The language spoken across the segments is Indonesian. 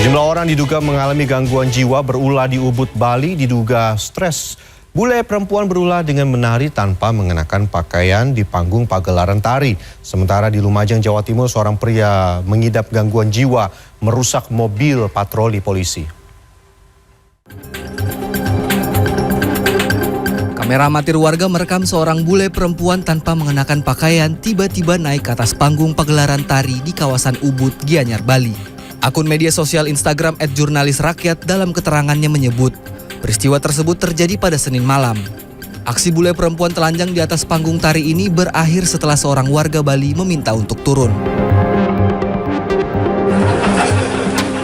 Sejumlah orang diduga mengalami gangguan jiwa berulah di Ubud, Bali, diduga stres. Bule perempuan berulah dengan menari tanpa mengenakan pakaian di panggung pagelaran tari. Sementara di Lumajang, Jawa Timur, seorang pria mengidap gangguan jiwa merusak mobil patroli polisi. Kamera amatir warga merekam seorang bule perempuan tanpa mengenakan pakaian tiba-tiba naik ke atas panggung pagelaran tari di kawasan Ubud, Gianyar, Bali. Akun media sosial Instagram @jurnalisrakyat dalam keterangannya menyebut peristiwa tersebut terjadi pada Senin malam. Aksi bule perempuan telanjang di atas panggung tari ini berakhir setelah seorang warga Bali meminta untuk turun.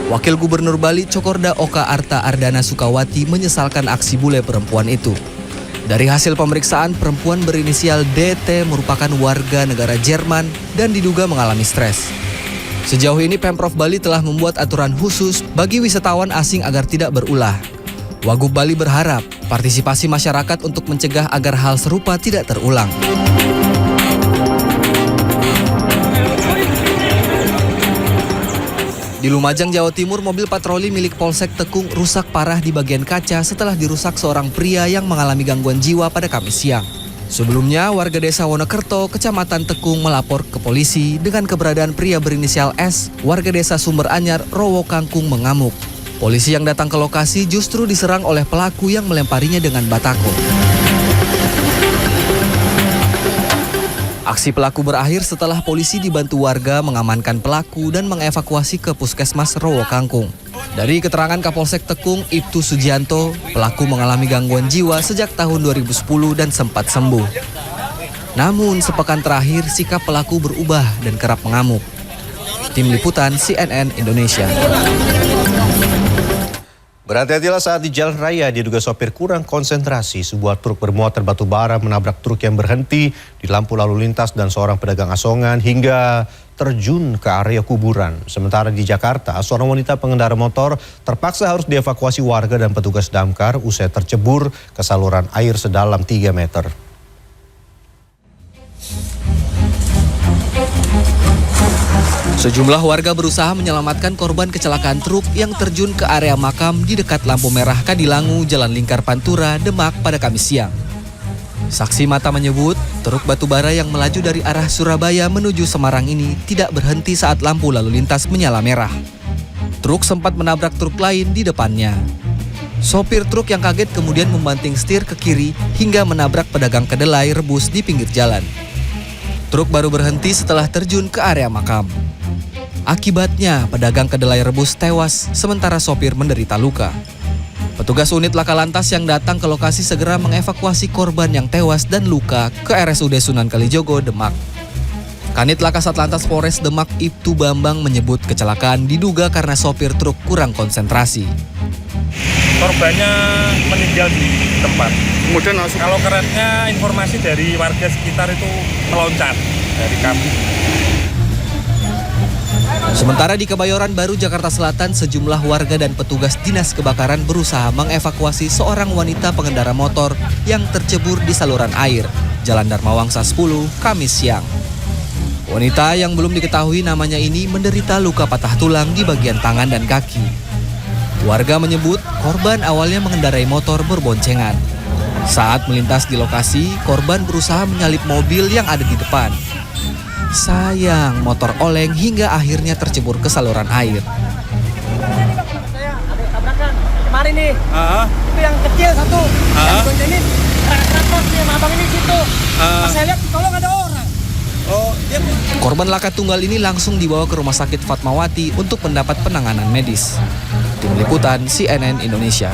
Wakil Gubernur Bali Cokorda Oka Arta Ardana Sukawati menyesalkan aksi bule perempuan itu. Dari hasil pemeriksaan, perempuan berinisial DT merupakan warga negara Jerman dan diduga mengalami stres. Sejauh ini Pemprov Bali telah membuat aturan khusus bagi wisatawan asing agar tidak berulah. Wagub Bali berharap partisipasi masyarakat untuk mencegah agar hal serupa tidak terulang. Di Lumajang, Jawa Timur, mobil patroli milik Polsek Tekung rusak parah di bagian kaca setelah dirusak seorang pria yang mengalami gangguan jiwa pada Kamis siang. Sebelumnya, warga desa Wonokerto, Kecamatan Tekung melapor ke polisi dengan keberadaan pria berinisial S, warga desa Sumber Anyar, Rowo Kangkung mengamuk. Polisi yang datang ke lokasi justru diserang oleh pelaku yang melemparinya dengan batako. Aksi pelaku berakhir setelah polisi dibantu warga mengamankan pelaku dan mengevakuasi ke Puskesmas Rowo Kangkung. Dari keterangan Kapolsek Tekung, Ibtu Sugianto, pelaku mengalami gangguan jiwa sejak tahun 2010 dan sempat sembuh. Namun sepekan terakhir sikap pelaku berubah dan kerap mengamuk. Tim Liputan CNN Indonesia. Berhati-hatilah saat di jalan raya, diduga sopir kurang konsentrasi. Sebuah truk bermuatan batu bara menabrak truk yang berhenti di lampu lalu lintas dan seorang pedagang asongan hingga terjun ke area kuburan. Sementara di Jakarta, seorang wanita pengendara motor terpaksa harus dievakuasi warga dan petugas damkar usai tercebur ke saluran air sedalam 3 meter. Sejumlah warga berusaha menyelamatkan korban kecelakaan truk yang terjun ke area makam di dekat lampu merah Kadilangu, Jalan Lingkar Pantura, Demak pada Kamis siang. Saksi mata menyebut, truk batubara yang melaju dari arah Surabaya menuju Semarang ini tidak berhenti saat lampu lalu lintas menyala merah. Truk sempat menabrak truk lain di depannya. Sopir truk yang kaget kemudian membanting setir ke kiri hingga menabrak pedagang kedelai rebus di pinggir jalan. Truk baru berhenti setelah terjun ke area makam. Akibatnya, pedagang kedelai rebus tewas, sementara sopir menderita luka. Petugas unit laka lantas yang datang ke lokasi segera mengevakuasi korban yang tewas dan luka ke RSUD Sunan Kalijogo, Demak. Kanit Laka Satlantas Polres Demak Ibtu Bambang menyebut kecelakaan diduga karena sopir truk kurang konsentrasi. Korbannya meninggal di tempat. Kemudian langsung. Kalau keretnya informasi dari warga sekitar itu meloncat dari kami. Sementara di Kebayoran Baru, Jakarta Selatan, sejumlah warga dan petugas dinas kebakaran berusaha mengevakuasi seorang wanita pengendara motor yang tercebur di saluran air, Jalan Dharma Wangsa 10, Kamis siang. Wanita yang belum diketahui namanya ini menderita luka patah tulang di bagian tangan dan kaki. Warga menyebut korban awalnya mengendarai motor berboncengan. Saat melintas di lokasi, korban berusaha menyalip mobil yang ada di depan. Sayang, motor oleng hingga akhirnya tercebur ke saluran air. Saya ada tabrakan kemarin nih. Itu yang kecil satu. Yang bonceng ini keras nih, abang ini situ. Pas saya lihat tolong ada orang. Korban laka tunggal ini langsung dibawa ke Rumah Sakit Fatmawati untuk mendapat penanganan medis. Tim Liputan CNN Indonesia.